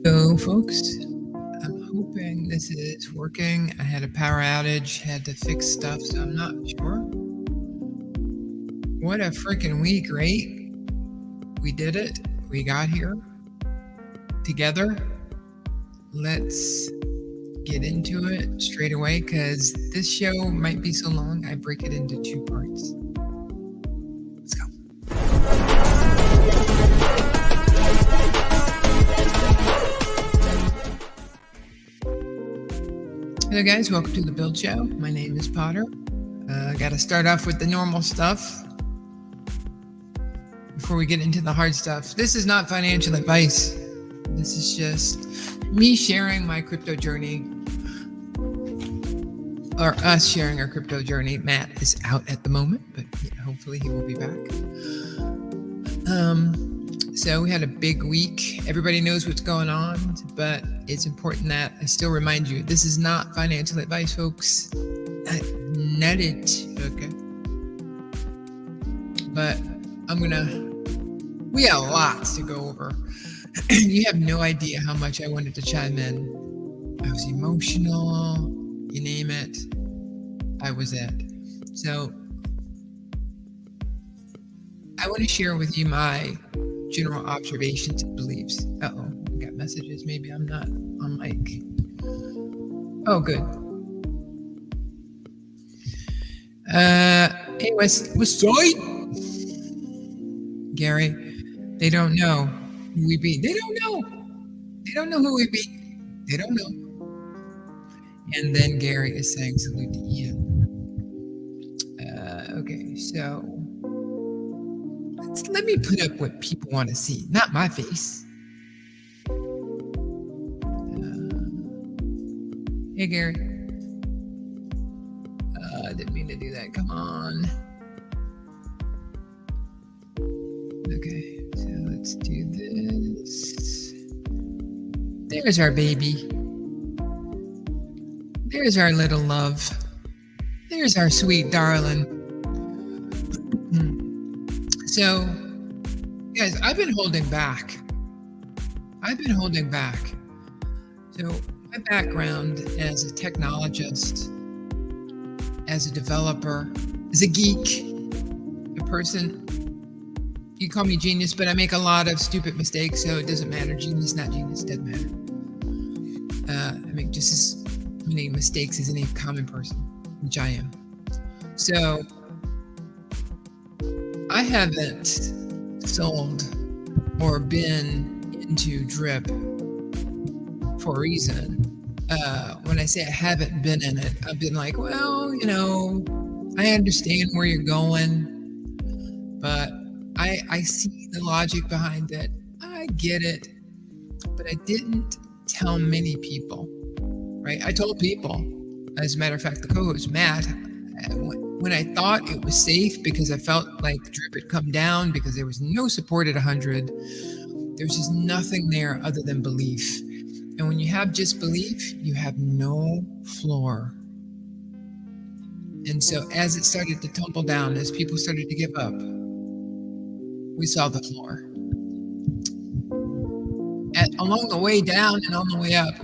Hello, folks. I'm hoping this is working. I had a power outage, had to fix stuff, so I'm not sure. What a freaking week, right? We did it. We got here together. Let's get into it straight away because this show might be so long, I break it into two parts. Let's go. Hello guys, welcome to the Build Show. My name is Potter. Got to start off with the normal stuff before we get into the hard stuff. This is not financial advice. This is just me sharing my crypto journey, or us sharing our crypto journey. Matt is out at the moment, but hopefully he will be back. So we had a big week. Everybody knows what's going on, but it's important that I still remind you, this is not financial advice, folks. Not it, okay? But we got lots to go over. You have no idea how much I wanted to chime in. I was emotional, you name it, I was it. So I want to share with you my general observations and beliefs. Uh-oh, I got messages. Maybe I'm not on mic. Oh, good. Hey, what's joy? Gary, they don't know who we beat. They don't know. They don't know who we beat. They don't know. And then Gary is saying salute to Ian. Okay, so let me put up what people want to see, not my face. Hey, Gary. I didn't mean to do that. Come on. Okay, so let's do this. There's our baby. There's our little love. There's our sweet darling. So, guys, I've been holding back. So, my background as a technologist, as a developer, as a geek, a person, you call me genius, but I make a lot of stupid mistakes, so it doesn't matter. Genius, not genius, doesn't matter. I make just as many mistakes as any common person, which I am. So, I haven't sold or been into drip for a reason. When I say I haven't been in it, I've been like, well, I understand where you're going, but I see the logic behind it. I get it, but I didn't tell many people, right? I told people, as a matter of fact, the co-host, Matt, when I thought it was safe because I felt like the drip had come down because there was no support at 100, there's just nothing there other than belief. And when you have just belief, you have no floor. And so as it started to tumble down, as people started to give up, we saw the floor. Along the way down and on the way up,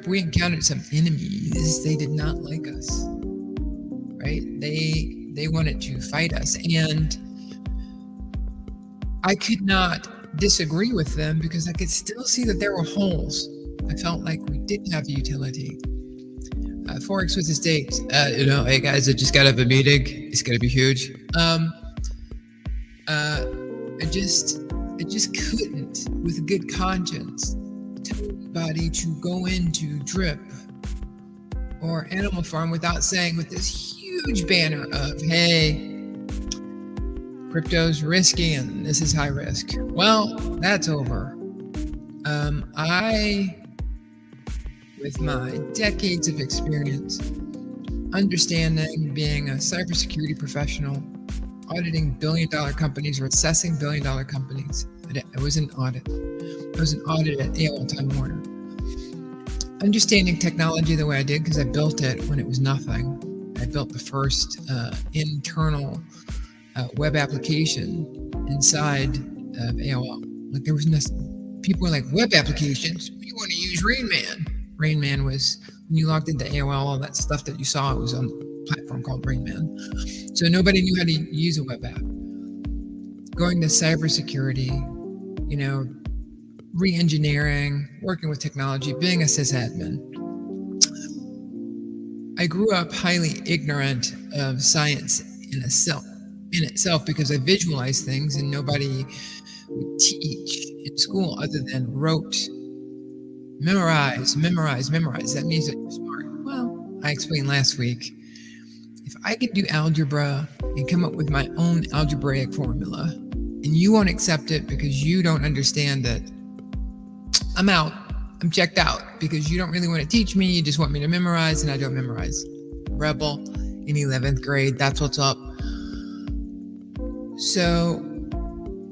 we encountered some enemies. They did not like us. Right? They wanted to fight us, and I could not disagree with them because I could still see that there were holes. I felt like we didn't have utility. Forex with the States, hey guys, I just got up a meeting. It's gonna be huge. I just couldn't, with a good conscience, tell anybody to go into drip or Animal Farm without saying with this huge banner of, hey, crypto's risky and this is high risk. Well, that's over. With my decades of experience, understanding, being a cybersecurity professional, auditing billion-dollar companies or assessing billion-dollar companies. I was an audit. I was an audit at AOL Time Warner. Understanding technology the way I did, because I built it when it was nothing. I built the first internal web application inside of AOL. Like there was nothing. people were like, web applications, you want to use Rain Man. Rain Man was, when you logged into AOL, all that stuff that you saw, it was on a platform called Rain Man. So nobody knew how to use a web app. Going to cybersecurity, re-engineering, working with technology, being a sysadmin. I grew up highly ignorant of science in itself because I visualized things and nobody would teach in school other than rote, memorize. That means that you're smart. Well, I explained last week, if I could do algebra and come up with my own algebraic formula and you won't accept it because you don't understand it, I'm out. I'm checked out because you don't really want to teach me. You just want me to memorize, and I don't memorize. Rebel in 11th grade. That's what's up. So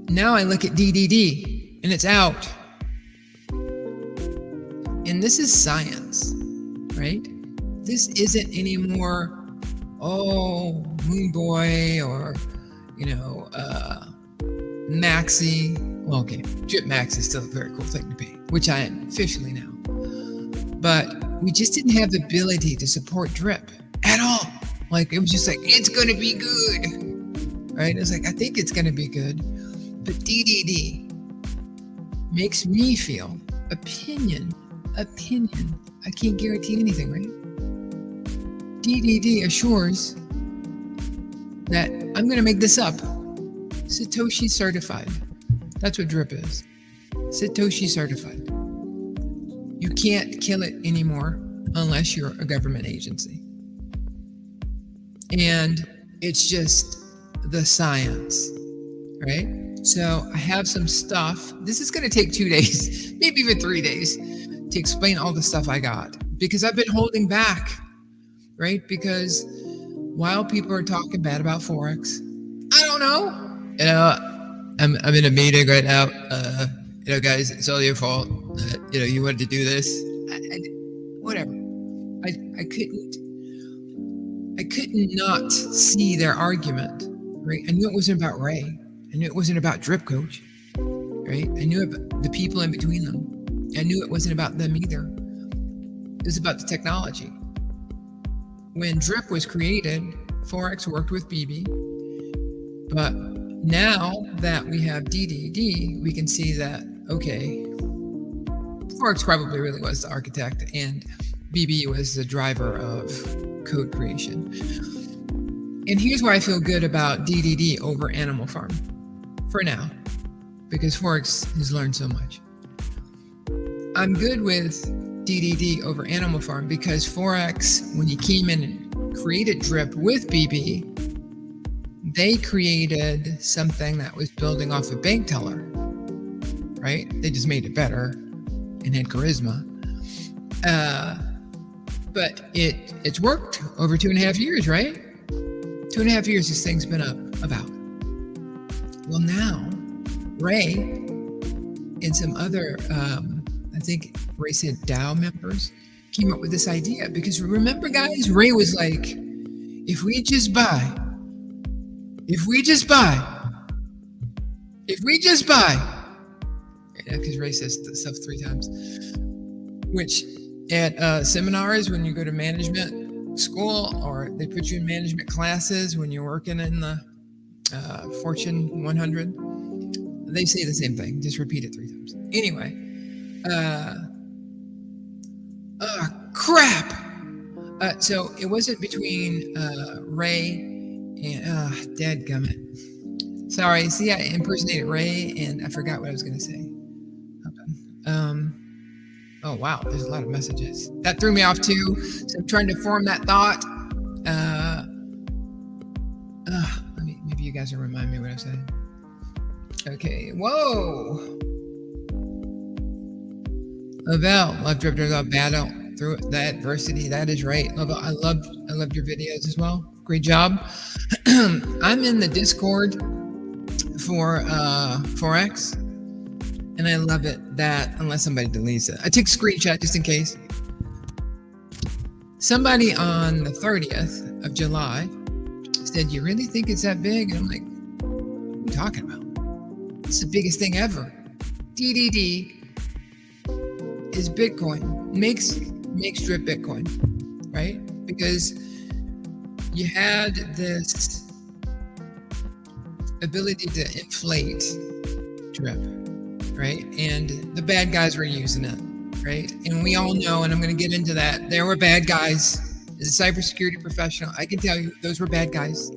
now I look at DDD and it's out. And this is science, right? This isn't anymore, Moon Boy or, Maxi. Well, okay, Drip Max is still a very cool thing to be, which I am officially now. But we just didn't have the ability to support Drip at all. Like, it was just like, it's going to be good, right? It's like, I think it's going to be good. But DDD makes me feel opinion. I can't guarantee anything, right? DDD assures that I'm going to make this up. Satoshi certified. That's what Drip is. Satoshi certified. You can't kill it anymore unless you're a government agency. And it's just the science, right? So I have some stuff. This is going to take 2 days, maybe even 3 days to explain all the stuff I got because I've been holding back, right? Because while people are talking bad about Forex, I don't know. I'm in a meeting right now. Guys, it's all your fault. You wanted to do this. Whatever. I couldn't not see their argument, right? I knew it wasn't about Ray. I knew it wasn't about Drip Coach, right? I knew about the people in between them. I knew it wasn't about them either. It was about the technology. When Drip was created, Forex worked with BB, but now that we have DDD, we can see that, okay, Forex probably really was the architect and BB was the driver of code creation. And here's why I feel good about DDD over Animal Farm for now, because Forex has learned so much. I'm good with DDD over Animal Farm because Forex, when he came in and created Drip with BB, they created something that was building off a bank teller, right? They just made it better and had charisma. But it's worked over 2.5 years, right? 2.5 years this thing's been about. Well, now Ray and some other, I think Ray said DAO members came up with this idea because remember, guys, Ray was like, if we just buy, because Ray says stuff 3 times, which at seminars, when you go to management school or they put you in management classes when you're working in the Fortune 100, they say the same thing, just repeat it 3 times. Anyway, crap. So it wasn't between Ray and dadgummit. Sorry, see, I impersonated Ray and I forgot what I was going to say. Oh wow, there's a lot of messages. That threw me off too. So I'm trying to form that thought. Maybe you guys will remind me what I'm saying. Okay, whoa. Lavelle, love Drip Drip battle through the adversity. That is right. Lavelle, I loved your videos as well. Great job. I'm in the Discord for Forex, and I love it that unless somebody deletes it, I took a screenshot just in case. Somebody on the 30th of July said, "You really think it's that big?" And I'm like, "What are you talking about? It's the biggest thing ever." DDD is Bitcoin. Makes drip Bitcoin, right? Because you had this ability to inflate drip, right? And the bad guys were using it, right? And we all know, and I'm going to get into that, there were bad guys. As a cybersecurity professional, I can tell you those were bad guys.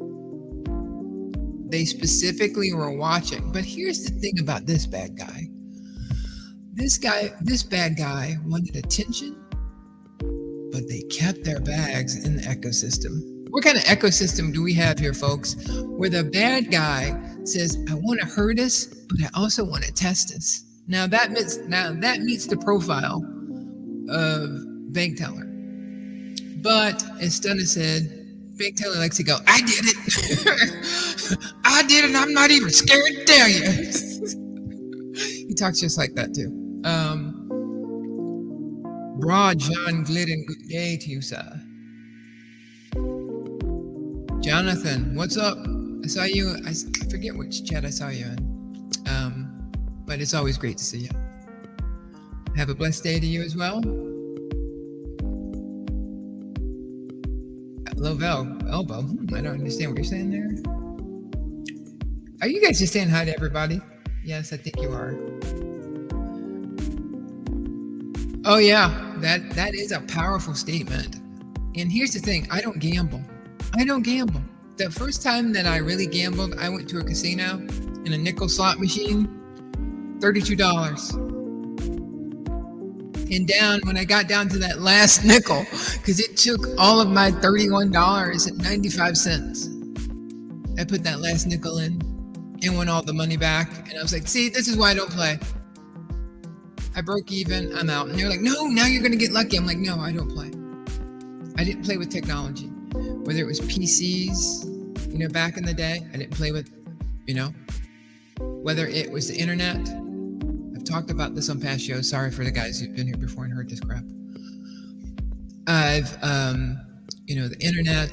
They specifically were watching. But here's the thing about this bad guy. This bad guy wanted attention, but they kept their bags in the ecosystem. What kind of ecosystem do we have here, folks? Where the bad guy says, I want to hurt us, but I also want to test us. Now that meets the profile of bank teller. But as Stunna said, bank teller likes to go, I did it. I did it. I'm not even scared to tell you. He talks just like that too. Broad John Glidden, good day to you, sir. Jonathan, what's up? I saw you. I forget which chat I saw you in. But it's always great to see you. Have a blessed day to you as well. Lovell, elbow. I don't understand what you're saying there. Are you guys just saying hi to everybody? Yes, I think you are. Oh yeah, that is a powerful statement. And here's the thing, I don't gamble. The first time that I really gambled, I went to a casino in a nickel slot machine, $32. And when I got down to that last nickel, because it took all of my $31.95. I put that last nickel in and won all the money back. And I was like, see, this is why I don't play. I broke even, I'm out. And they're like, no, now you're going to get lucky. I'm like, no, I don't play. I didn't play with technology. Whether it was PCs, back in the day, I didn't play with, whether it was the internet. I've talked about this on past shows. Sorry for the guys who've been here before and heard this crap. I've, the internet,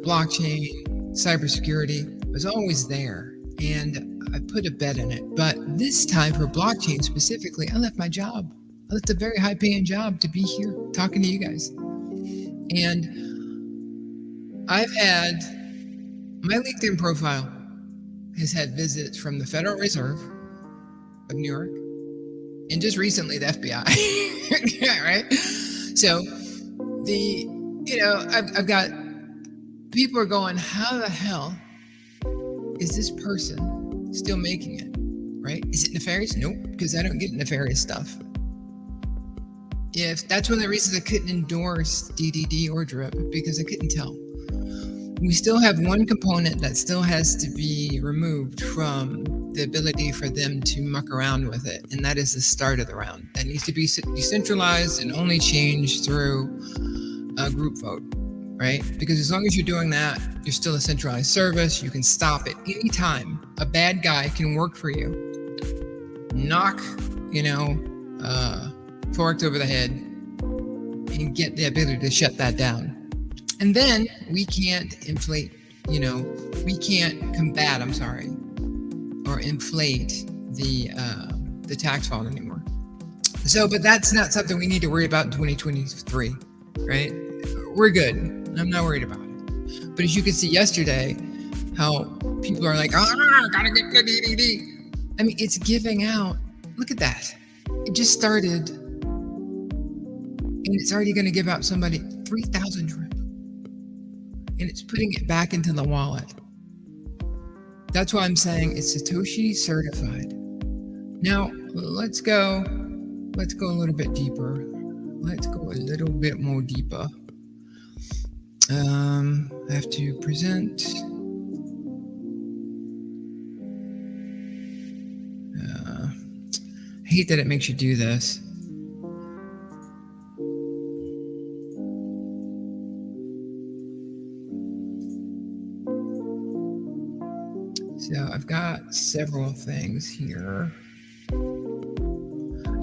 blockchain, cybersecurity was always there. And I put a bet in it. But this time for blockchain specifically, I left my job. I left a very high paying job to be here talking to you guys. And I've had, my LinkedIn profile has had visits from the Federal Reserve of New York and just recently the FBI, right? So I've got, people are going, how the hell is this person still making it, right? Is it nefarious? Nope, because I don't get nefarious stuff. If that's one of the reasons I couldn't endorse DDD or DRIP, because I couldn't tell. We still have one component that still has to be removed from the ability for them to muck around with it, and that is the start of the round. That needs to be decentralized and only changed through a group vote, right? Because as long as you're doing that, you're still a centralized service. You can stop it anytime. A bad guy can work for you, knock, Forex over the head, and get the ability to shut that down. And then we can't we can't combat, or inflate the tax vault anymore. So, but that's not something we need to worry about in 2023, right? We're good. I'm not worried about it. But as you can see yesterday, how people are like, gotta get the DDD. I mean, it's giving out. Look at that. It just started, and it's already going to give out somebody 3,000 drip. And it's putting it back into the wallet. That's why I'm saying it's Satoshi certified. Now, let's go a little bit deeper. Let's go a little bit more deeper. I have to present. I hate that it makes you do this. So I've got several things here.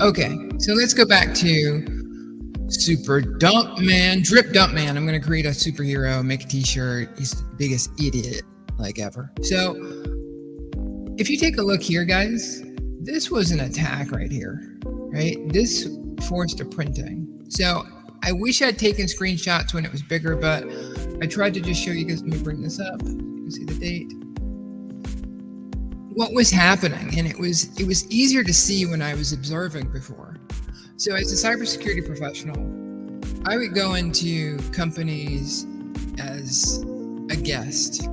Okay, so let's go back to Super Dump Man, Drip Dump Man. I'm going to create a superhero, make a t-shirt. He's the biggest idiot like ever. So if you take a look here, guys, This was an attack right here, right? This forced a printing. So I wish I'd taken screenshots when it was bigger, but I tried to just show you guys. Let me bring this up. You can see the date. What was happening, and it was easier to see when I was observing before. So as a cybersecurity professional, I would go into companies as a guest,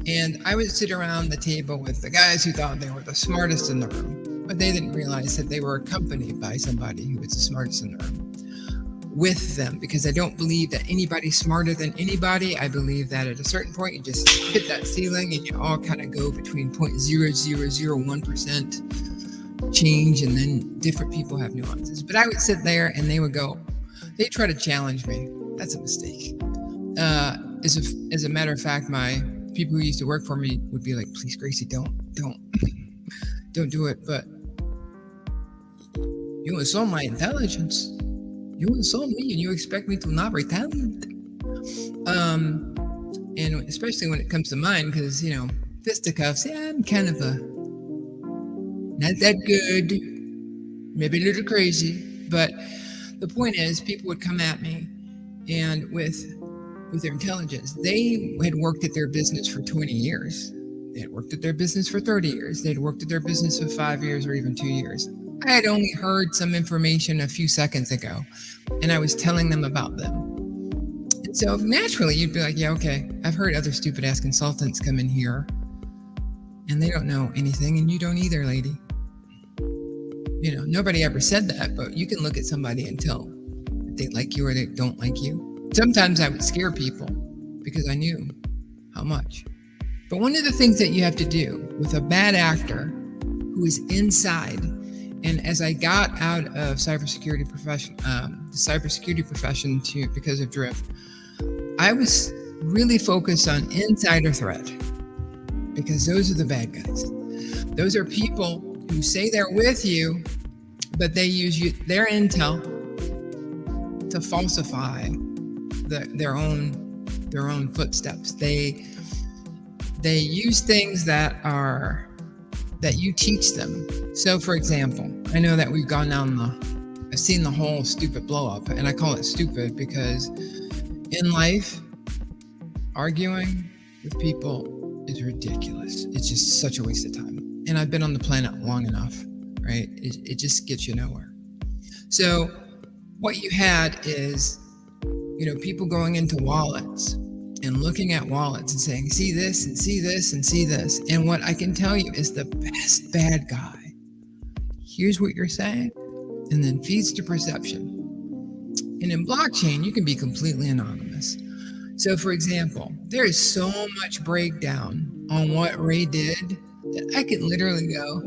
and I would sit around the table with the guys who thought they were the smartest in the room, but they didn't realize that they were accompanied by somebody who was the smartest in the room with them, because I don't believe that anybody's smarter than anybody. I believe that at a certain point, you just hit that ceiling and you all kind of go between 0.0001% change, and then different people have nuances. But I would sit there and they would go, they try to challenge me. That's a mistake. As a matter of fact, my people who used to work for me would be like, please, Gracie, don't do it. But you insult my intelligence. You insult me and you expect me to not retaliate. And especially when it comes to mine, because, fisticuffs, I'm kind of not that good, maybe a little crazy. But the point is, people would come at me, and with their intelligence, they had worked at their business for 20 years. They had worked at their business for 30 years. They'd worked at their business for 5 years or even 2 years. I had only heard some information a few seconds ago, and I was telling them about them. And so naturally, you'd be like, yeah, okay, I've heard other stupid ass consultants come in here, and they don't know anything, and you don't either, lady. Nobody ever said that, but you can look at somebody and tell if they like you or they don't like you. Sometimes I would scare people because I knew how much. But one of the things that you have to do with a bad actor who is inside, and as I got out of the cybersecurity profession because of drip, I was really focused on insider threat, because those are the bad guys. Those are people who say they're with you, but they use their intel to falsify their own footsteps. They use things that you teach them. So, for example, I know that we've gone down I've seen the whole stupid blow up, and I call it stupid because in life, arguing with people is ridiculous. It's just such a waste of time. And I've been on the planet long enough, right? It just gets you nowhere. So what you had is, people going into wallets and looking at wallets and saying, see this and see this and see this. And what I can tell you is the best bad guy hears what you're saying and then feeds to perception. And in blockchain, you can be completely anonymous. So for example, there is so much breakdown on what Ray did that I could literally go,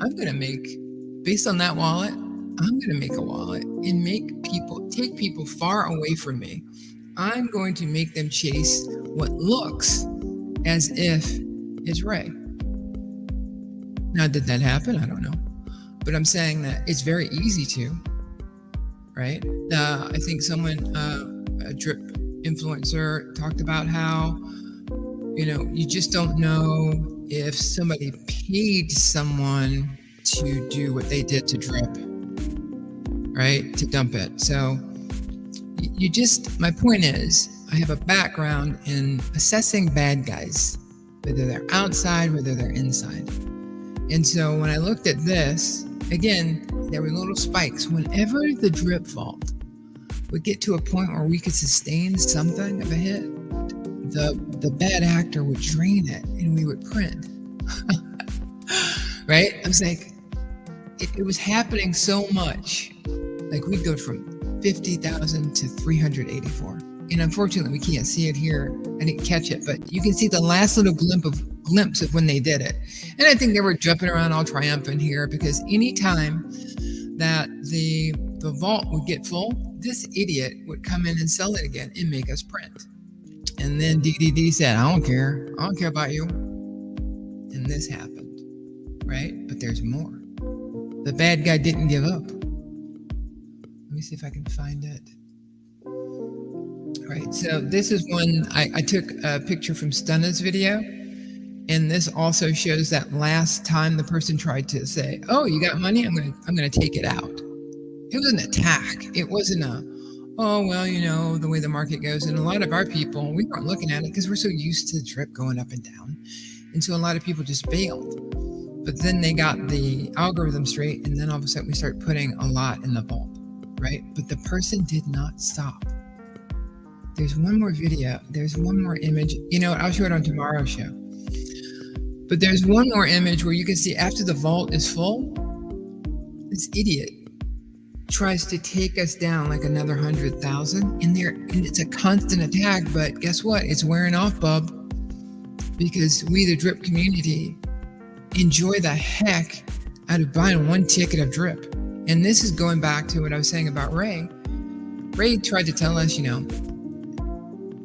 I'm going to make, based on that wallet, I'm going to make a wallet and take people far away from me. I'm going to make them chase what looks as if it's Ray. Now, did that happen? I don't know. But I'm saying that it's very easy to, right? I think someone, a drip influencer, talked about how, you just don't know if somebody paid someone to do what they did to drip, right? To dump it. So my point is, I have a background in assessing bad guys, whether they're outside, whether they're inside. And so when I looked at this, again, there were little spikes. Whenever the drip vault would get to a point where we could sustain something of a hit, the bad actor would drain it and we would print. Right? I was like, it was happening so much. Like we'd go from 50,000 to 384. And unfortunately, we can't see it here. I didn't catch it, but you can see the last little glimpse of when they did it. And I think they were jumping around all triumphant here, because anytime that the vault would get full, this idiot would come in and sell it again and make us print. And then DDD said, I don't care about you. And this happened, right? But there's more. The bad guy didn't give up. Let me see if I can find it. All right, so this is one, I took a picture from Stunna's video, And this also shows that last time the person tried to say, "Oh, you got money? I'm gonna take it out." It was an attack. It wasn't a, "Oh, well, you know, the way the market goes." And a lot of our people, we weren't looking at it because we're so used to the drip going up and down. And so a lot of people just bailed. But then they got the algorithm straight, and then all of a sudden we start putting a lot in the vault, right? But the person did not stop. There's one more video. There's one more image. You know, I'll show it on tomorrow's show. But there's one more image where you can see after the vault is full, this idiot tries to take us down like another 100,000 in there, and it's a constant attack. But guess what? It's wearing off, bub, because we, the drip community, enjoy the heck out of buying one ticket of drip. And this is going back to what I was saying about Ray. Ray tried to tell us, you know,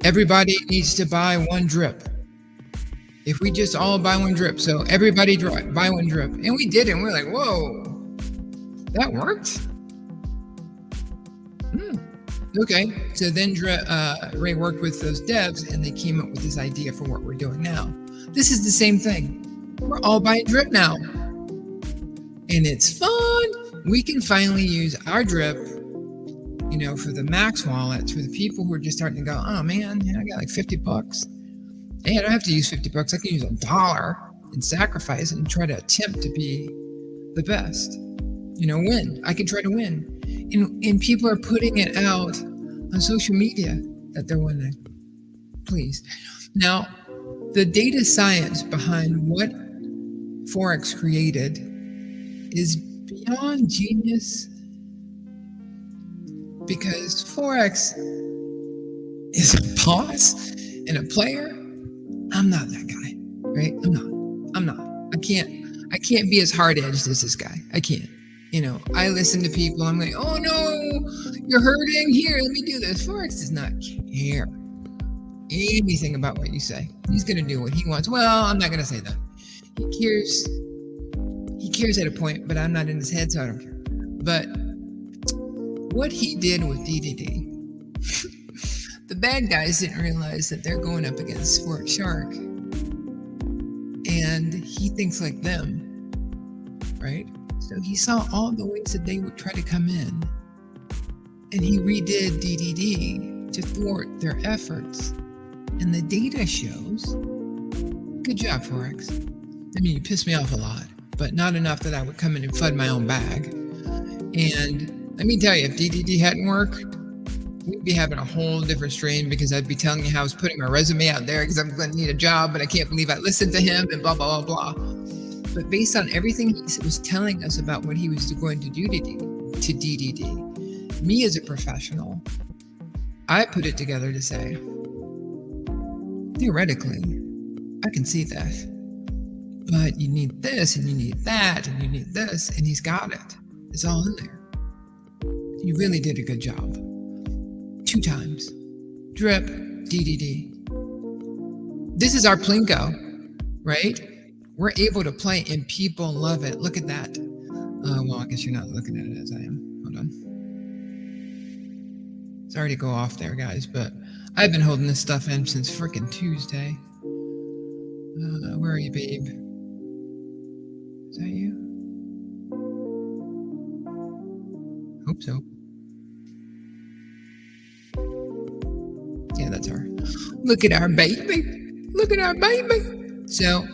everybody needs to buy one drip. If we just all buy one drip, so everybody buy one drip. And we did it, and we're like, whoa, that worked? Okay, so then Ray worked with those devs, and they came up with this idea for what we're doing now. This is the same thing. We're all buying drip now. And it's fun. We can finally use our drip, you know, for the max wallets, for the people who are just starting to go, oh man, yeah, I got like $50. Hey, I don't have to use $50. I can use $1 and sacrifice and try to attempt to be the best. You know, win. I can try to win. And people are putting it out on social media that they're winning. Please. Now, the data science behind what Forex created is beyond genius, because Forex is a boss and a player. I'm not that guy, right? I'm not. I can't be as hard-edged as this guy. I can't. You know, I listen to people. I'm like, oh no, you're hurting. Here, let me do this. Forex does not care anything about what you say. He's going to do what he wants. Well, I'm not going to say that. He cares at a point, but I'm not in his head, so I don't care. But what he did with DDD, the bad guys didn't realize that they're going up against Forex Shark, and he thinks like them, right? So he saw all the ways that they would try to come in, and he redid DDD to thwart their efforts. And the data shows, good job, Forex. I mean, you pissed me off a lot, but not enough that I would come in and flood my own bag. And let me tell you, if DDD hadn't worked, we'd be having a whole different strain, because I'd be telling you how I was putting my resume out there because I'm going to need a job, but I can't believe I listened to him and blah, blah, blah, blah. But based on everything he was telling us about what he was going to do to DDD, me as a professional, I put it together to say, theoretically, I can see that. But you need this, and you need that, and you need this, and he's got it. It's all in there. You really did a good job. 2 times. Drip, DDD. This is our Plinko, right? We're able to play, and people love it. Look at that. Well, I guess you're not looking at it as I am. Hold on. Sorry to go off there, guys, but I've been holding this stuff in since frickin' Tuesday. Where are you, babe? Is that you? Hope so. Yeah, that's her. Look at our baby. Look at our baby. So,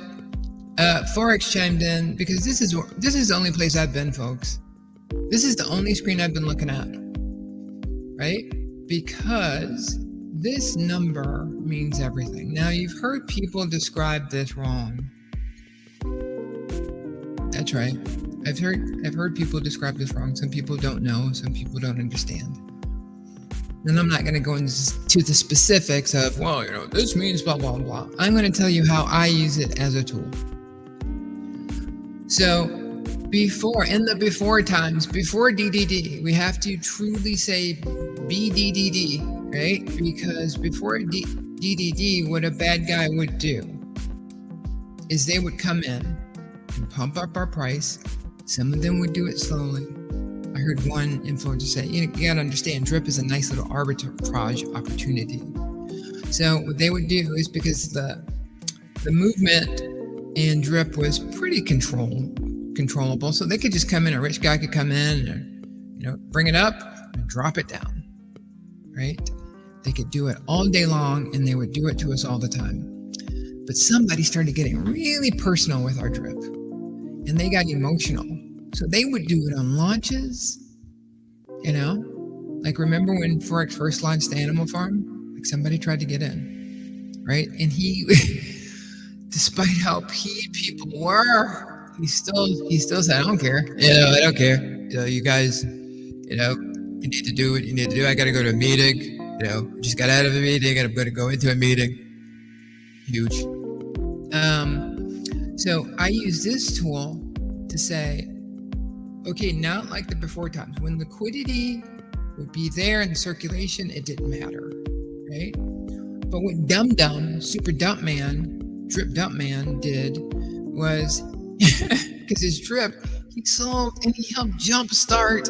Forex chimed in, because this is the only place I've been, folks. This is the only screen I've been looking at, right? Because this number means everything. Now, you've heard people describe this wrong. That's right. I've heard people describe this wrong. Some people don't know. Some people don't understand. And I'm not going to go into the specifics of, well, you know, this means blah, blah, blah. I'm going to tell you how I use it as a tool. So in the before times, before DDD, we have to truly say BDDD, right? Because before DDD, what a bad guy would do is they would come in and pump up our price. Some of them would do it slowly. I heard one influencer say, you gotta understand, drip is a nice little arbitrage opportunity. So what they would do is, because the movement and drip was pretty controllable. So they could just come in, a rich guy could come in and, bring it up and drop it down, right? They could do it all day long, and they would do it to us all the time. But somebody started getting really personal with our drip, and they got emotional. So they would do it on launches, like remember when Forex first launched the Animal Farm? Like somebody tried to get in, right? And he, despite how people were, he still said, I don't care. I don't care. You guys, you need to do what you need to do. I got to go to a meeting. Just got out of a meeting and I'm going to go into a meeting. Huge. So I use this tool to say, okay, not like the before times. When liquidity would be there in circulation, it didn't matter, right? But what Super Dump Man, Drip Dump Man did was, because his drip, he sold and he helped jumpstart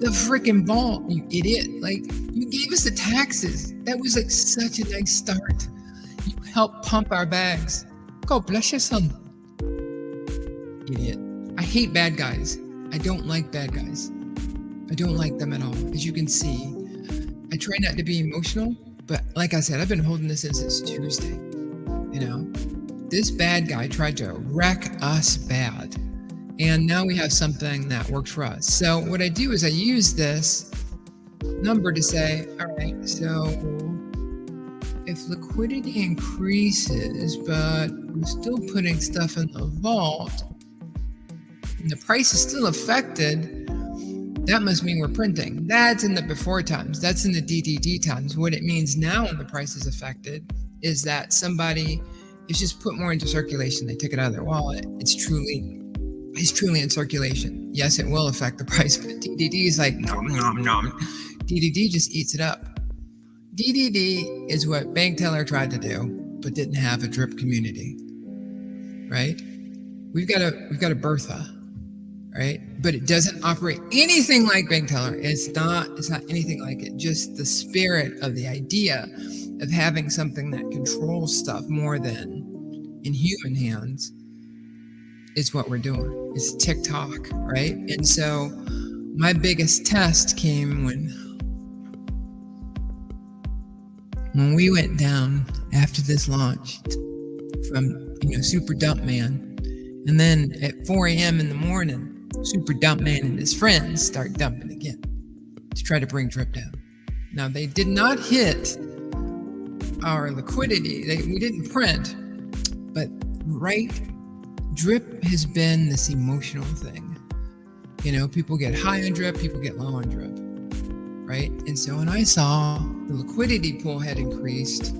the freaking ball, you idiot. Like, you gave us the taxes. That was like such a nice start. You helped pump our bags. God bless you, son. Idiot. I hate bad guys. I don't like bad guys. I don't like them at all. As you can see, I try not to be emotional, but like I said, I've been holding this in since Tuesday. This bad guy tried to wreck us bad. And now we have something that works for us. So what I do is I use this number to say, all right, so if liquidity increases, but we're still putting stuff in the vault, and the price is still affected, that must mean we're printing. That's in the before times. That's in the DDD times. What it means now when the price is affected is that somebody is just put more into circulation. They took it out of their wallet. It's truly in circulation. Yes, it will affect the price, but DDD is like, nom, nom, nom. DDD just eats it up. DDD is what Bank Teller tried to do, but didn't have a drip community, right? We've got a Bertha, right? But it doesn't operate anything like Bank Teller. It's not anything like it. Just the spirit of the idea of having something that controls stuff more than in human hands is what we're doing. It's TikTok, right? And so my biggest test came when we went down after this launched from Super Dump Man, and then at 4 a.m. in the morning, Super Dump Man and his friends start dumping again to try to bring drip down. Now they did not hit our liquidity. We didn't print, but drip has been this emotional thing. People get high on drip, people get low on drip, right? And so when I saw the liquidity pool had increased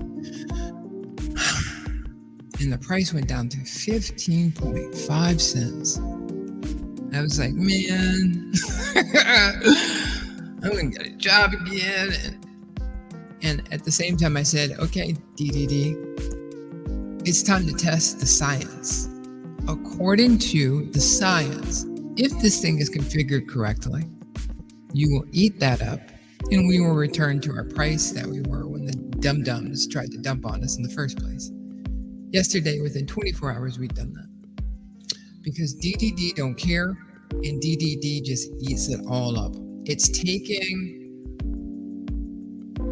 and the price went down to 15.5 cents, I was like, man, I'm going to get a job again. And at the same time, I said, okay, DDD, it's time to test the science. According to the science, if this thing is configured correctly, you will eat that up and we will return to our price that we were when the dum-dums tried to dump on us in the first place. Yesterday, within 24 hours, we'd done that. Because DDD don't care and DDD just eats it all up. It's taking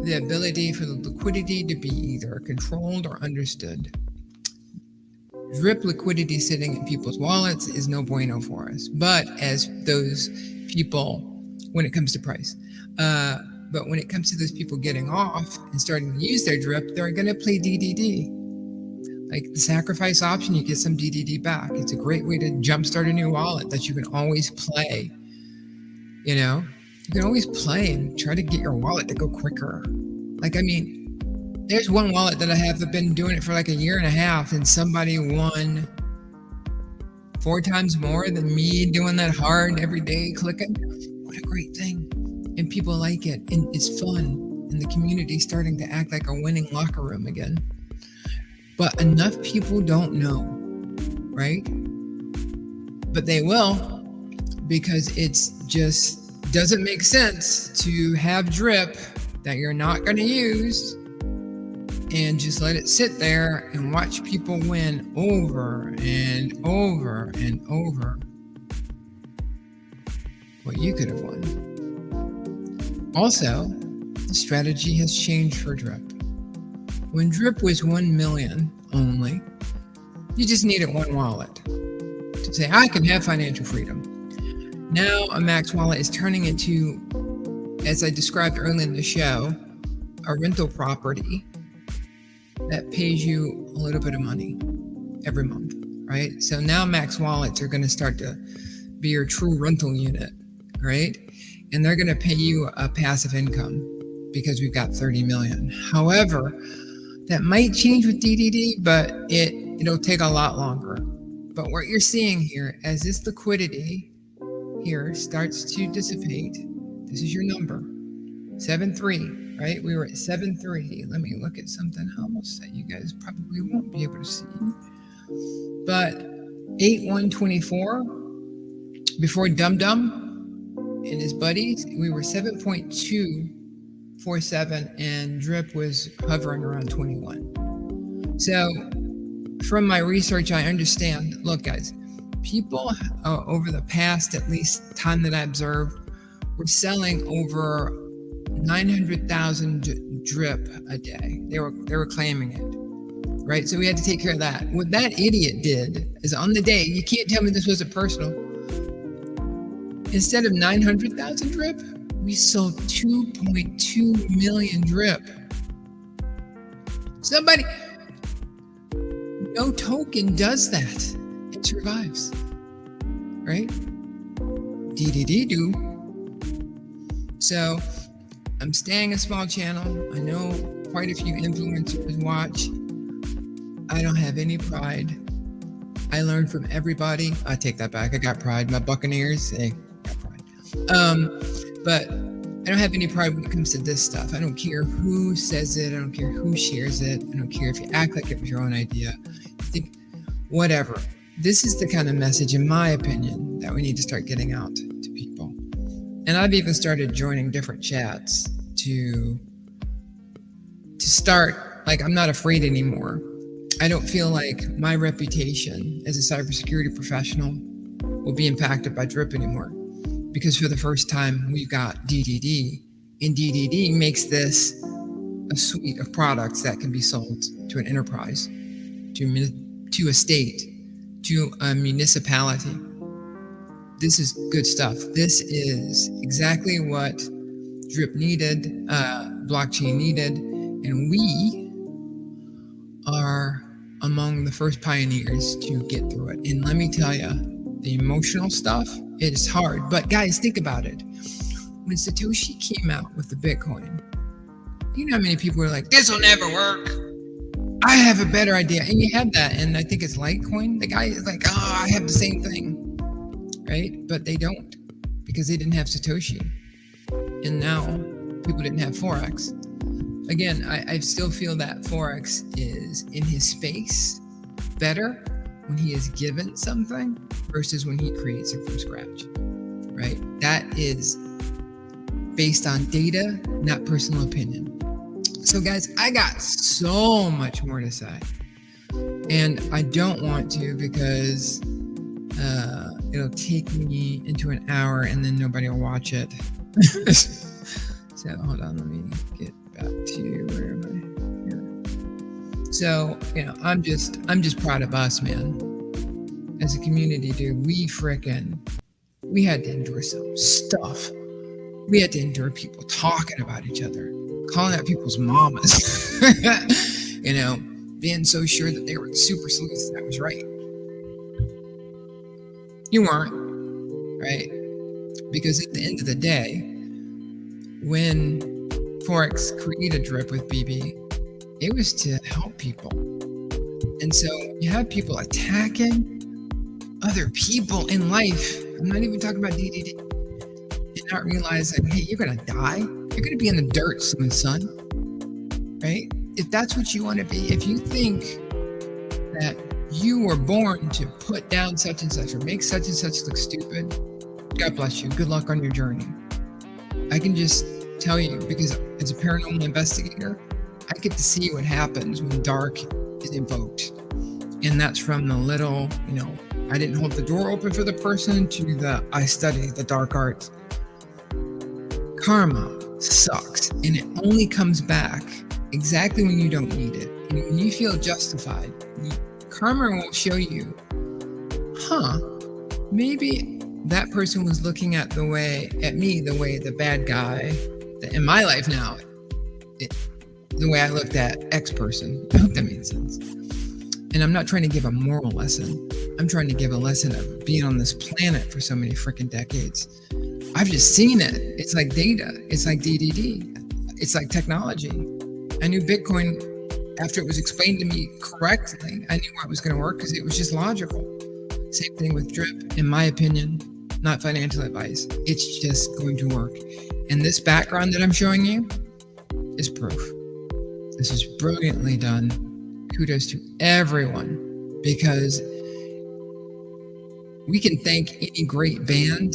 the ability for the liquidity to be either controlled or understood. Drip liquidity sitting in people's wallets is no bueno for us, but as those people, when it comes to price, but when it comes to those people getting off and starting to use their drip, they're going to play DDD. Like the sacrifice option, you get some DDD back. It's a great way to jumpstart a new wallet that you can always play. You can always play and try to get your wallet to go quicker. There's one wallet that I have that's been doing it for like a year and a half, and somebody won 4 times more than me doing that hard every day clicking. What a great thing. And people like it, and it's fun, and the community's starting to act like a winning locker room again. But enough people don't know, right? But they will, because it's just doesn't make sense to have drip that you're not going to use and just let it sit there and watch people win over and over and over what you could have won. Also, the strategy has changed for DRIP. When DRIP was 1 million only, you just needed one wallet to say, I can have financial freedom. Now a max wallet is turning into, as I described earlier in the show, a rental property that pays you a little bit of money every month, right? So now max wallets are going to start to be your true rental unit, right? And they're going to pay you a passive income because we've got 30 million. However, that might change with DDD, but it'll take a lot longer. But what you're seeing here, as this liquidity here starts to dissipate, this is your number, 7.3. Right? We were at 7.3. Let me look at something else that you guys probably won't be able to see. But 8.124, before DUM and his buddies, we were 7.247, and DRIP was hovering around 21. So from my research, I understand, look guys, people over the past, at least time that I observed, were selling over 900,000 DRIP a day. They were claiming it, right? So we had to take care of that. What that idiot did is on the day, you can't tell me this wasn't personal. Instead of 900,000 DRIP, we sold 2.2 million DRIP. Somebody, no token does that. It survives, right? DDD do. So I'm staying a small channel. I know quite a few influencers watch. I don't have any pride. I learn from everybody. I take that back. I got pride. My Buccaneers, got pride. But I don't have any pride when it comes to this stuff. I don't care who says it. I don't care who shares it. I don't care if you act like it was your own idea. You think, whatever. This is the kind of message, in my opinion, that we need to start getting out to people. And I've even started joining different chats to start, like, I'm not afraid anymore. I don't feel like my reputation as a cybersecurity professional will be impacted by DRIP anymore, because for the first time we've got DDD, and DDD makes this a suite of products that can be sold to an enterprise, to a state, to a municipality. This is good stuff. This is exactly what DRIP needed, blockchain needed, and we are among the first pioneers to get through it. And let me tell you, the emotional stuff, it is hard. But guys, think about it. When Satoshi came out with the Bitcoin, you know how many people were like, this will never work. I have a better idea. And you have that. And I think it's Litecoin. The guy is like, oh, I have the same thing. Right? But they don't, because they didn't have Satoshi. And now people didn't have Forex. Again, I still feel that Forex is in his space better when he is given something versus when he creates it from scratch, right? That is based on data, not personal opinion. So guys, I got so much more to say, and I don't want to, because it'll take me into an hour and then nobody will watch it. So hold on, let me get back to where am I here. So, I'm just proud of us, man. As a community, dude, we had to endure some stuff. We had to endure people talking about each other, calling out people's mamas, being so sure that they were the super sleuths that was right. You weren't, right? Because at the end of the day, when Forex created DRIP with BB, it was to help people. And so you have people attacking other people in life. I'm not even talking about DDD. And not realizing, hey, you're going to die. You're going to be in the dirt soon, son. Right? If that's what you want to be, if you think that you were born to put down such and such or make such and such look stupid, God bless you. Good luck on your journey. I can just tell you, because as a paranormal investigator, I get to see what happens when dark is invoked. And that's from the little, I didn't hold the door open for the person to the I study the dark arts. Karma sucks, and it only comes back exactly when you don't need it. And when you feel justified, karma will show you, maybe that person was looking at me the way the bad guy in my life now, the way I looked at X person. I hope that made sense. And I'm not trying to give a moral lesson. I'm trying to give a lesson of being on this planet for so many freaking decades. I've just seen it. It's like data. It's like DDD. It's like technology. I knew Bitcoin after it was explained to me correctly. I knew how it was going to work because it was just logical. Same thing with drip, in my opinion, not financial advice. It's just going to work. And this background that I'm showing you is proof. This is brilliantly done. Kudos to everyone, because we can thank any great band,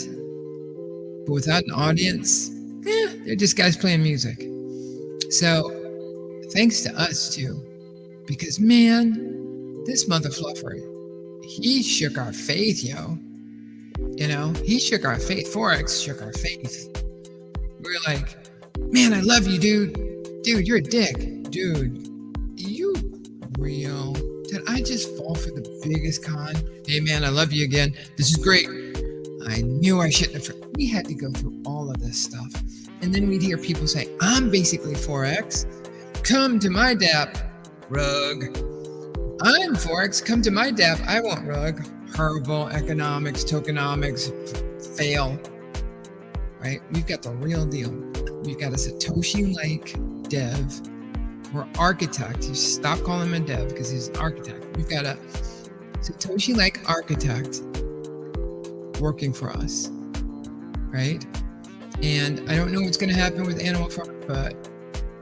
but without an audience, they're just guys playing music. So thanks to us too, because man, this mother fluffer, he shook our faith, yo. He shook our faith. Forex shook our faith. We were like, man, I love you, dude. Dude, you're a dick. Dude, you real? Did I just fall for the biggest con? Hey, man, I love you again. This is great. I knew I shouldn't have. We had to go through all of this stuff. And then we'd hear people say, I'm basically Forex. Come to my DApp, rug. I'm Forex. Come to my DApp. I want rug. Herbal, economics, tokenomics, fail. Right? We've got the real deal. We've got a Satoshi-like dev or architect. You stop calling him a dev because he's an architect. We've got a Satoshi-like architect working for us, right? And I don't know what's going to happen with Animal Farm, but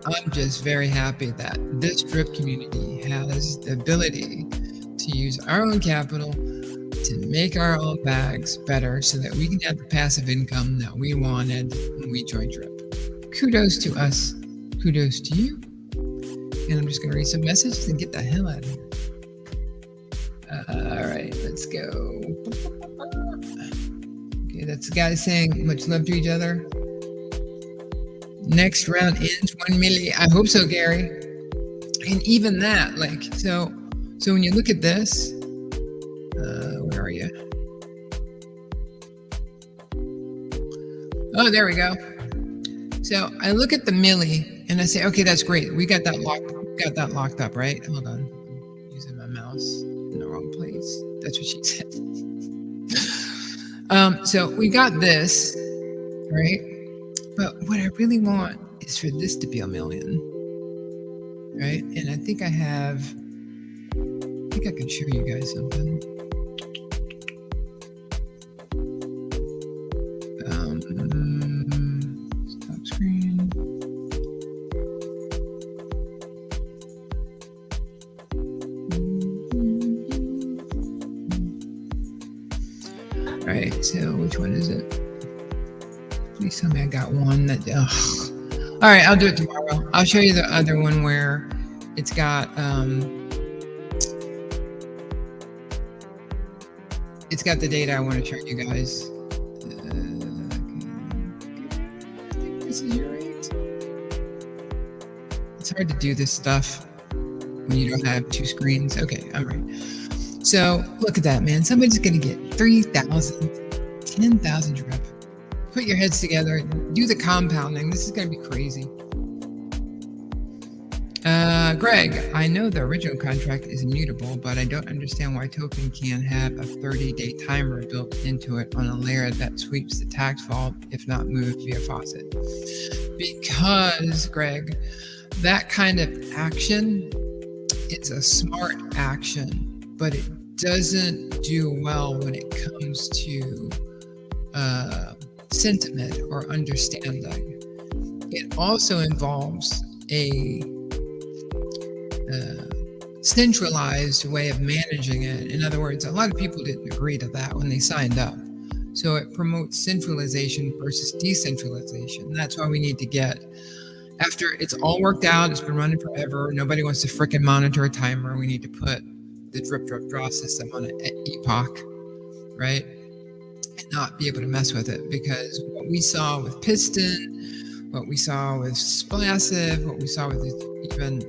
I'm just very happy that this drip community has the ability to use our own capital to make our own bags better so that we can have the passive income that we wanted when we joined drip. Kudos to us. Kudos to you. And I'm just going to read some messages and get the hell out of here. All right, let's go. Okay, that's the guy saying much love to each other. Next round ends 1 million. I hope so, Gary. And even that, so when you look at this, where are you? Oh, there we go. So I look at the milli and I say, okay, that's great. We got that locked up, right? Hold on. I'm using my mouse in the wrong place. That's what she said. So we got this, right? But what I really want is for this to be a million, right? And I think I can show you guys something. Stop screen. All right, so which one is it? Please tell me I got one that. All right, I'll do it tomorrow. I'll show you the other one where it's got the data I want to show you guys. This is your rate. It's hard to do this stuff when you don't have two screens. Okay, all right. So look at that, man. Somebody's gonna get 3,000, 10,000 drip. Put your heads together, do the compounding. This is going to be crazy. Greg, I know the original contract is immutable, but I don't understand why token can have a 30-day timer built into it on a layer that sweeps the tax vault if not moved via faucet. Because, Greg, that kind of action is a smart action, but it doesn't do well when it comes to sentiment or understanding. It also involves a centralized way of managing it. In other words, a lot of people didn't agree to that when they signed up. So it promotes centralization versus decentralization. That's why we need to get After it's all worked out, it's been running forever. Nobody wants to frickin' monitor a timer. We need to put the drip, drip, draw system on an epoch, right? And not be able to mess with it, because what we saw with Piston, what we saw with Splassive, what we saw with even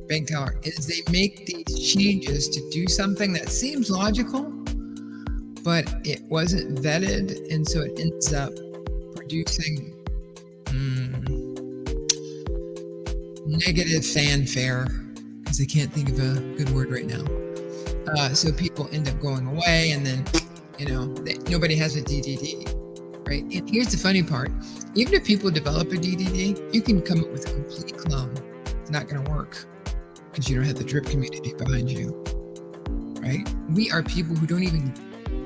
Bank Teller is they make these changes to do something that seems logical, but it wasn't vetted, and so it ends up producing negative fanfare, because I can't think of a good word right now. So people end up going away, and then, nobody has a DDD, right? And here's the funny part. Even if people develop a DDD, you can come up with a complete clone. It's not going to work because you don't have the drip community behind you, right? We are people who don't even,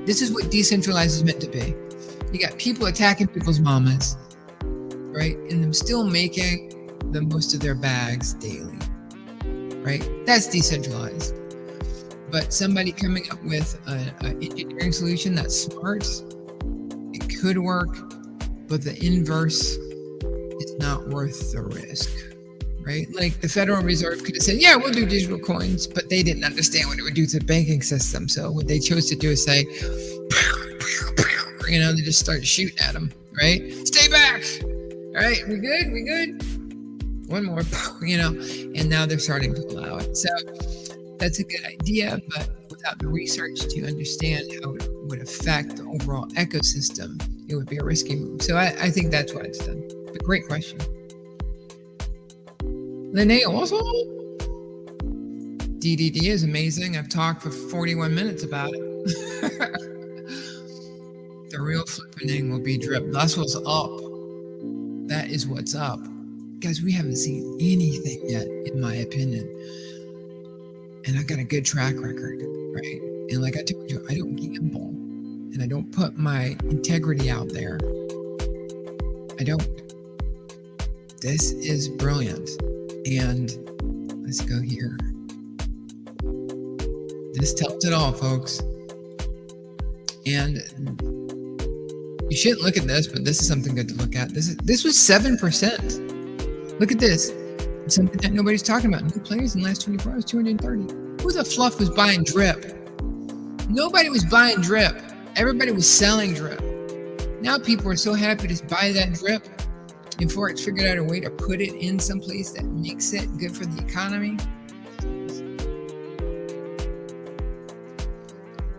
this is what decentralized is meant to be. You got people attacking people's mamas, right? And them still making the most of their bags daily, right? That's decentralized. But somebody coming up with an engineering solution that's smart, it could work, but the inverse is not worth the risk, right? Like the Federal Reserve could have said, yeah, we'll do digital coins, but they didn't understand what it would do to the banking system. So what they chose to do is say, they just start shooting at them, right? Stay back. All right, we good? We good? One more, and now they're starting to allow it. So that's a good idea, but without the research to understand how it would affect the overall ecosystem, it would be a risky move. So I think that's why it's done. But great question. Lene also, DDD is amazing. I've talked for 41 minutes about it. The real flipping will be drip. That's what's up. That is what's up. Guys, we haven't seen anything yet, in my opinion. And I've got a good track record, right? And like I told you, I don't gamble. And I don't put my integrity out there. I don't. This is brilliant. And let's go here. This tells it all, folks. And you shouldn't look at this, but this is something good to look at. This was 7%. Look at this. It's something that nobody's talking about. New players in the last 24 hours, 230. Who the fluff was buying drip? Nobody was buying drip. Everybody was selling drip. Now people are so happy to buy that drip, and Forex figured out a way to put it in some place that makes it good for the economy.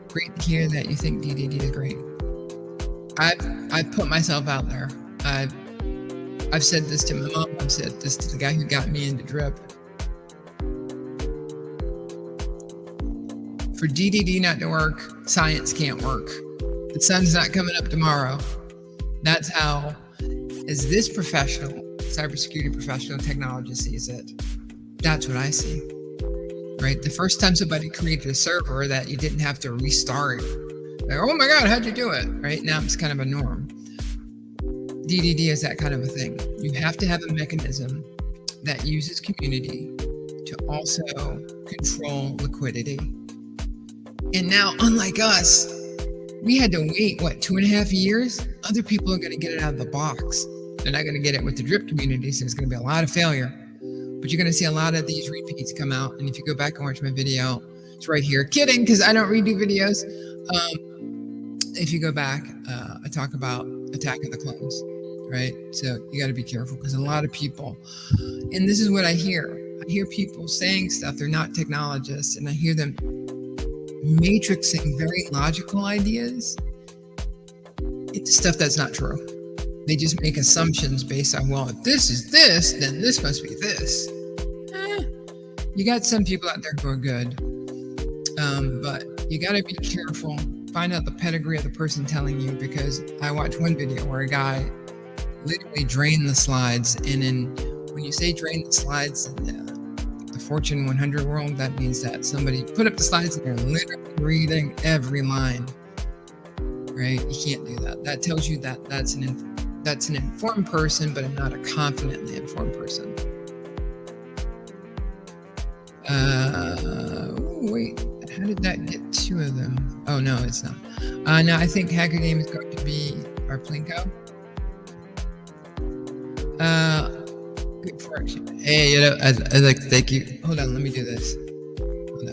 Great to hear that you think DDD is great. I've put myself out there. I've said this to my mom. I've said this to the guy who got me into drip. For DDD not to work, science can't work. The sun's not coming up tomorrow. That's how, as this professional, cybersecurity professional, technology sees it. That's what I see, right? The first time somebody created a server that you didn't have to restart, like, oh my God, how'd you do it? Right now it's kind of a norm. DDD is that kind of a thing. You have to have a mechanism that uses community to also control liquidity. And now, unlike us, we had to wait, 2.5 years? Other people are going to get it out of the box. They're not going to get it with the drip community, so there's going to be a lot of failure. But you're going to see a lot of these repeats come out. And if you go back and watch my video, it's right here. Kidding, because I don't redo videos. If you go back, I talk about Attack of the Clones, right? So you got to be careful, because a lot of people, and this is what I hear. I hear people saying stuff. They're not technologists, and I hear them matrixing very logical ideas into stuff that's not true. They just make assumptions based on, well, if this is this, then this must be this. You got some people out there who are good, but you got to be careful. Find out the pedigree of the person telling you, because I watched one video where a guy literally drained the slides, and when you say drain the slides in the Fortune 100 world, that means that somebody put up the slides and they're literally reading every line, right? You can't do that. That tells you that that's an informed person, but not a confidently informed person. Wait, how did that get two of them? Oh, no, it's not. No, I think Hacker Game is going to be our Plinko. Good Forex. Hey, I like to thank you. Hold on, let me do this.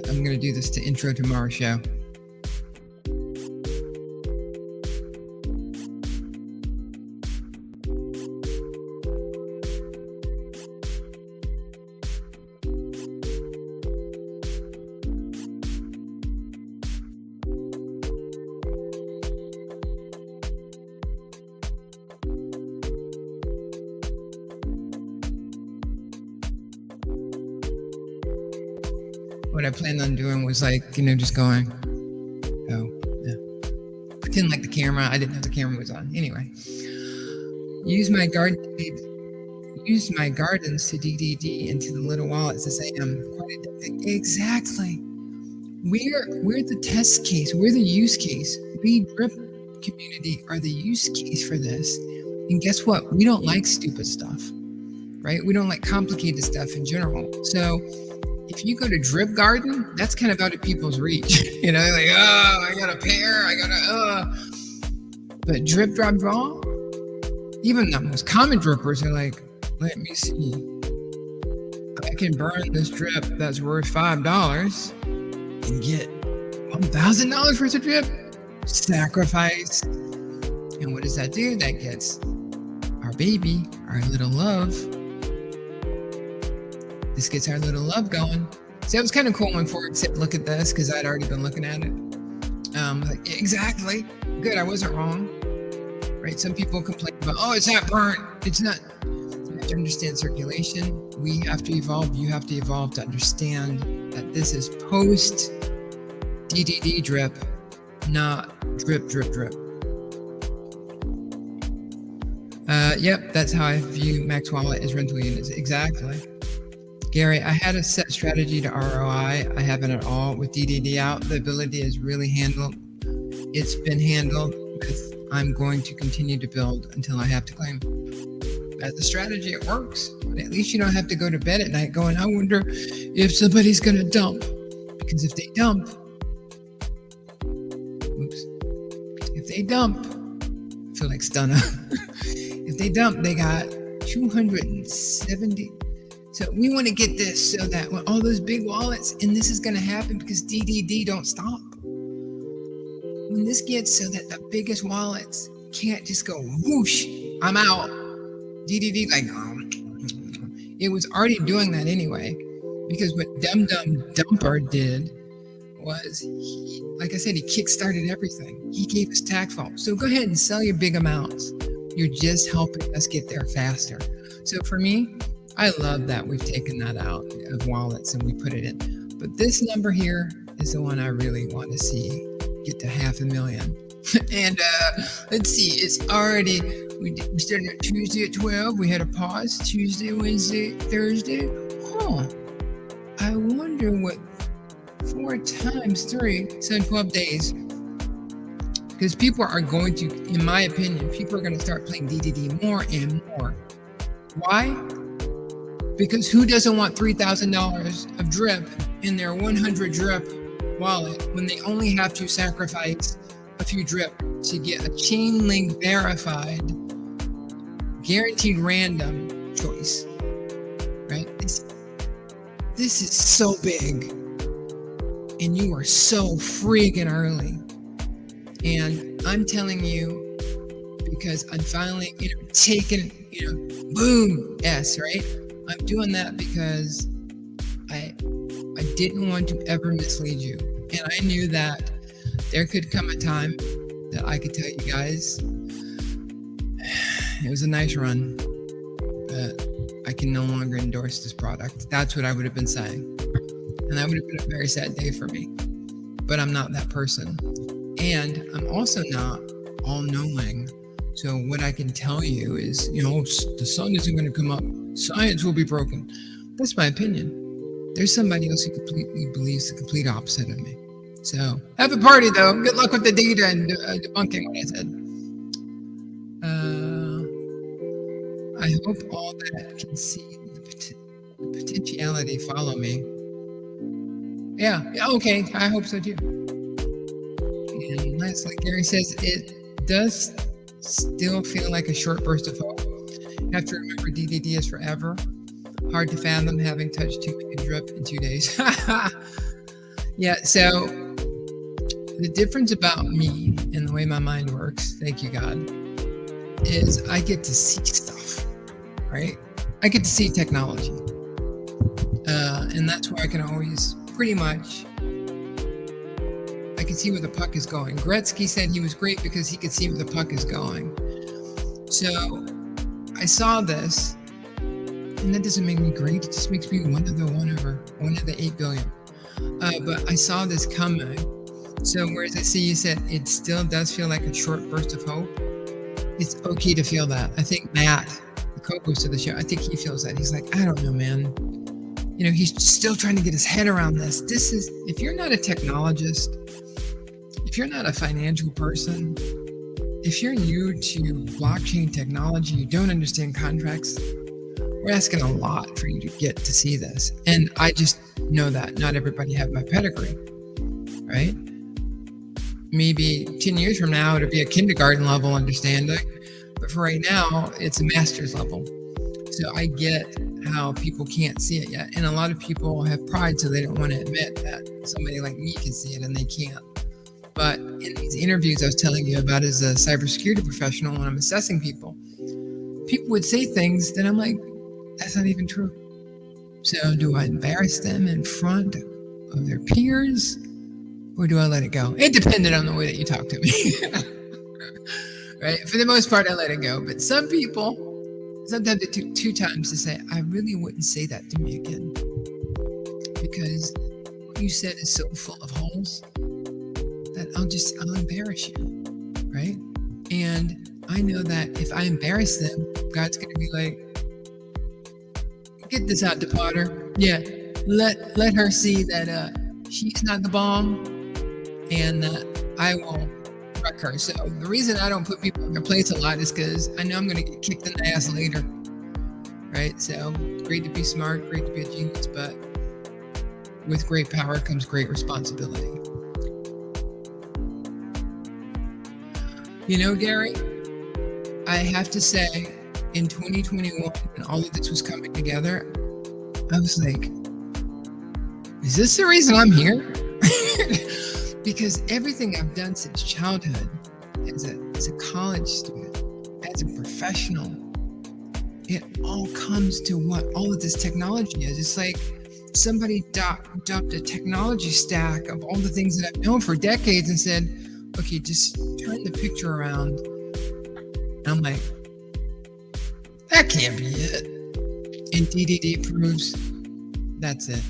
I'm going to do this to intro tomorrow's show. What I planned on doing was just going, pretend like the camera. I didn't know the camera was on. Anyway, use my gardens to DDD into the little wallets to say I'm quite addicted. Exactly. We're the test case. We're the use case. We drip community are the use case for this. And guess what? We don't like stupid stuff, right? We don't like complicated stuff in general. So if you go to Drip Garden, that's kind of out of people's reach. Like, I got a pair, But Drip, Drop, Draw, even the most common drippers are like, let me see. I can burn this drip that's worth $5 and get $1,000 worth of drip. Sacrifice. And what does that do? That gets our baby, our little love. This gets our little love going. So it was kind of cool when Forex said, look at this, because I'd already been looking at it. Exactly. Good, I wasn't wrong. Right? Some people complain about, it's not burnt. It's not. You have to understand circulation. We have to evolve. You have to evolve to understand that this is post DDD drip, not drip, drip, drip. Yep, that's how I view Max Wallet as rental units. Exactly. Gary, I had a set strategy to ROI. I haven't at all with DDD out. The ability is really handled. It's been handled with I'm going to continue to build until I have to claim. As a strategy, it works. But at least you don't have to go to bed at night going, I wonder if somebody's going to dump. Because if they dump, I feel like Stunner. If they dump, they got 270. So we want to get this so that when all those big wallets, and this is going to happen because DDD don't stop. When this gets so that the biggest wallets can't just go whoosh, I'm out. DDD it was already doing that anyway, because what DUM Dumper did was, like I said, he kickstarted everything. He gave us tax fault. So go ahead and sell your big amounts. You're just helping us get there faster. So for me, I love that we've taken that out of wallets and we put it in. But this number here is the one I really want to see get to 500,000. And let's see, it's already, we started at Tuesday at 12. We had a pause Tuesday, Wednesday, Thursday. I wonder what 4 times 3, so in 12 days. Because people are going to, in my opinion, people are going to start playing DDD more and more. Why? Because who doesn't want $3,000 of drip in their 100 drip wallet when they only have to sacrifice a few drip to get a chain link verified, guaranteed random choice, right? This is so big, and you are so freaking early. And I'm telling you, because I'm finally, taking, boom, S, right? I'm doing that because I didn't want to ever mislead you. And I knew that there could come a time that I could tell you guys, it was a nice run, but I can no longer endorse this product. That's what I would have been saying. And that would have been a very sad day for me. But I'm not that person. And I'm also not all-knowing. So what I can tell you is, the sun isn't going to come up. Science will be broken. That's my opinion. There's somebody else who completely believes the complete opposite of me. So have a party, though. Good luck with the data and debunking what I said. I hope all that can see the potentiality follow me. Yeah, okay. I hope so, too. And lastly, Gary says it does still feel like a short burst of hope. You have to remember DDD is forever. Hard to fathom having touched 2 million drip in 2 days. Yeah, so the difference about me and the way my mind works, thank you God, is I get to see stuff, right? I get to see technology. And that's where I can always pretty much, I can see where the puck is going. Gretzky said he was great because he could see where the puck is going. So I saw this, and that doesn't make me great. It just makes me one of the 8 billion. But I saw this coming. So whereas I see you said it still does feel like a short burst of hope, it's okay to feel that. I think Matt, the co-host of the show, I think he feels that. He's like, I don't know, man. You know, he's still trying to get his head around this. This is, if you're not a technologist, if you're not a financial person, if you're new to blockchain technology, you don't understand contracts, we're asking a lot for you to get to see this. And I just know that not everybody have my pedigree, right? Maybe 10 years from now, it'll be a kindergarten level understanding. But for right now, it's a master's level. So I get how people can't see it yet. And a lot of people have pride, so they don't want to admit that somebody like me can see it and they can't. But in these interviews I was telling you about as a cybersecurity professional, when I'm assessing people would say things that I'm like, that's not even true. So do I embarrass them in front of their peers, or do I let it go? It depended on the way that you talk to me. Right? For the most part, I let it go. But some people, sometimes it took 2 times to say, I really wouldn't say that to me again. Because what you said is so full of holes that I'll embarrass you. Right? And I know that if I embarrass them, God's going to be like, get this out to Potter. Yeah, let her see that she's not the bomb, and that I will wreck her. So the reason I don't put people in their place a lot is because I know I'm going to get kicked in the ass later. Right? So great to be smart, great to be a genius, but with great power comes great responsibility. You know, Gary, I have to say, in 2021, when all of this was coming together, I was like, is this the reason I'm here? Because everything I've done since childhood, as a college student, as a professional, it all comes to what all of this technology is. It's like somebody dumped a technology stack of all the things that I've known for decades and said, okay, just turn the picture around. And I'm like, that can't be it. And DDD proves that's it.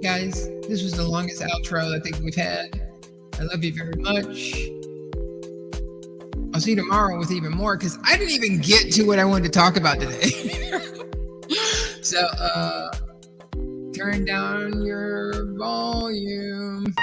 Guys, this was the longest outro I think we've had. I love you very much. I'll see you tomorrow with even more, because I didn't even get to what I wanted to talk about today. So, turn down your volume.